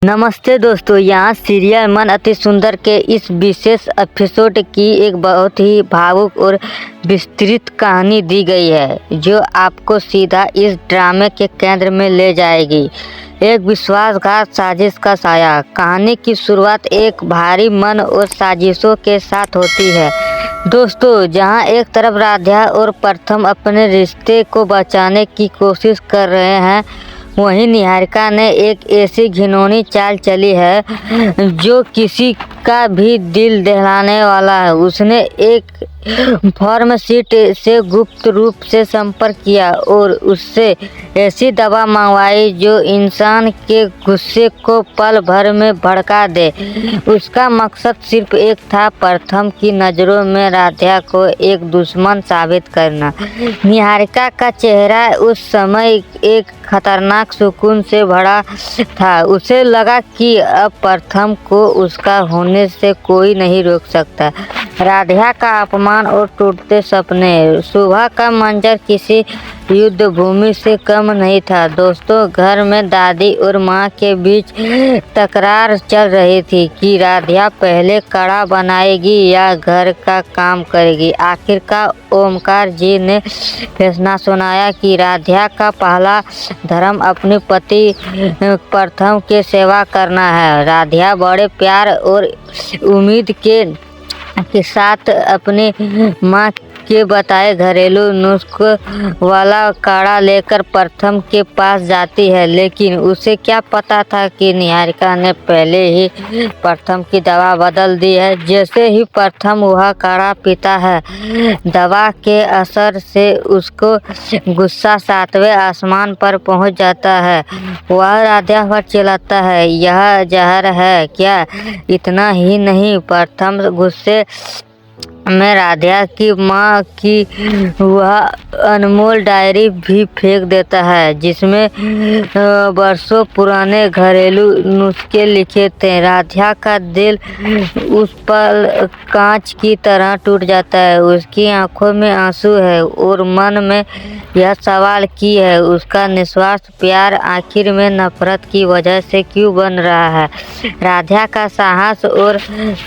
नमस्ते दोस्तों, यहाँ सीरियल मन अति सुंदर के इस विशेष एपिसोड की एक बहुत ही भावुक और विस्तृत कहानी दी गई है जो आपको सीधा इस ड्रामे के केंद्र में ले जाएगी। एक विश्वासघात साजिश का साया। कहानी की शुरुआत एक भारी मन और साजिशों के साथ होती है दोस्तों, जहां एक तरफ राधा और प्रथम अपने रिश्ते को बचाने की कोशिश कर रहे हैं, वहीं निहारिका ने एक ऐसी घिनौनी चाल चली है जो किसी का भी दिल दहलाने वाला है। उसने एक फार्मासिस्ट से गुप्त रूप से संपर्क किया और उससे ऐसी दवा मंगवाई जो इंसान के गुस्से को पल भर में भड़का दे। उसका मकसद सिर्फ एक था, प्रथम की नज़रों में राधा को एक दुश्मन साबित करना। निहारिका का चेहरा उस समय एक खतरनाक सुकून से भरा था। उसे लगा कि अब प्रथम को उसका होने से कोई नहीं रोक सकता। राधा का अपमान और टूटते सपने। सुबह का मंजर किसी युद्ध भूमि से कम नहीं था दोस्तों। घर में दादी और माँ के बीच तकरार चल रही थी कि राधा पहले कड़ा बनाएगी या घर का काम करेगी। आखिरकार ओमकार जी ने फैसला सुनाया कि राधा का पहला धर्म अपने पति प्रथम के सेवा करना है। राधा बड़े प्यार और उम्मीद के साथ अपने माँ के बताए घरेलू नुस्खे वाला काढ़ा लेकर प्रथम के पास जाती है, लेकिन उसे क्या पता था कि निहारिका ने पहले ही प्रथम की दवा बदल दी है। जैसे ही प्रथम वह काढ़ा पीता है, दवा के असर से उसको गुस्सा 7वें आसमान पर पहुंच जाता है। वह राधा पर चिल्लाता है, यह जहर है क्या? इतना ही नहीं, प्रथम गुस्से में राधा की माँ की वह अनमोल डायरी भी फेंक देता है जिसमें बरसों पुराने घरेलू नुस्खे लिखे थे। राधा का दिल उस पल कांच की तरह टूट जाता है। उसकी आंखों में आंसू है और मन में यह सवाल की है उसका निस्वार्थ प्यार आखिर में नफरत की वजह से क्यों बन रहा है। राधा का साहस और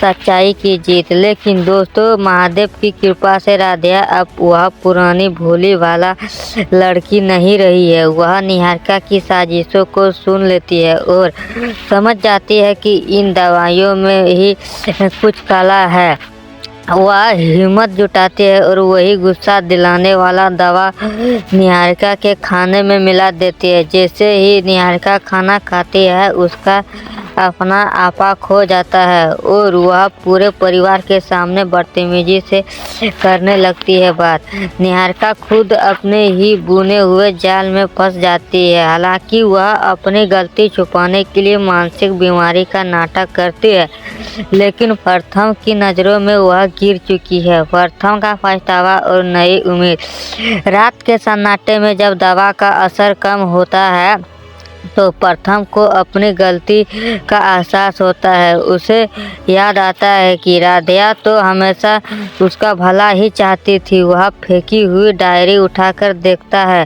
सच्चाई की जीत। लेकिन दोस्तों, महादेव की कृपा से राधा अब वह पुरानी भोली वाला लड़की नहीं रही है। वह निहारिका की साजिशों को सुन लेती है और समझ जाती है कि इन दवाइयों में ही कुछ काला है। वह हिम्मत जुटाती है और वही गुस्सा दिलाने वाला दवा निहारिका के खाने में मिला देती है। जैसे ही निहारिका खाना खाती है, उसका अपना आपा खो जाता है और वह पूरे परिवार के सामने बदतमीजी से करने लगती है बात। निहारिका खुद अपने ही बुने हुए जाल में फंस जाती है। हालांकि वह अपनी गलती छुपाने के लिए मानसिक बीमारी का नाटक करती है, लेकिन प्रथम की नज़रों में वह गिर चुकी है। प्रथम का पछतावा और नई उम्मीद। रात के सन्नाटे में जब दवा का असर कम होता है तो प्रथम को अपनी गलती का एहसास होता है। उसे याद आता है कि राधा तो हमेशा उसका भला ही चाहती थी। वह फेंकी हुई डायरी उठाकर देखता है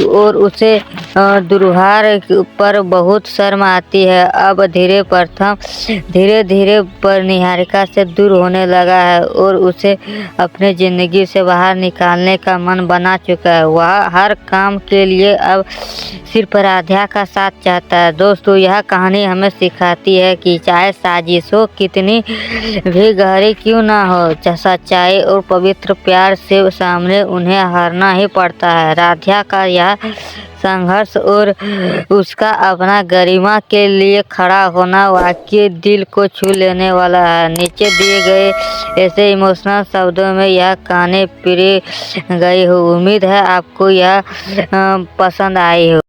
और उसे दुर्हार पर बहुत शर्म आती है। अब प्रथम धीरे धीरे पर निहारिका से दूर होने लगा है और उसे अपने ज़िंदगी से बाहर निकालने का मन बना चुका है। वह हर काम के लिए अब सिर्फ राधा का साथ चाहता है। दोस्तों, यह कहानी हमें सिखाती है कि चाहे साजिशों कितनी भी गहरी क्यों ना हो, सच्चाई और पवित्र प्यार से सामने उन्हें हारना ही पड़ता है। राधा का यह संघर्ष और उसका अपना गरिमा के लिए खड़ा होना वाकई दिल को छू लेने वाला है। नीचे दिए गए ऐसे इमोशनल शब्दों में यह कहानी पिरो गई हो। उम्मीद है आपको यह पसंद आई हो।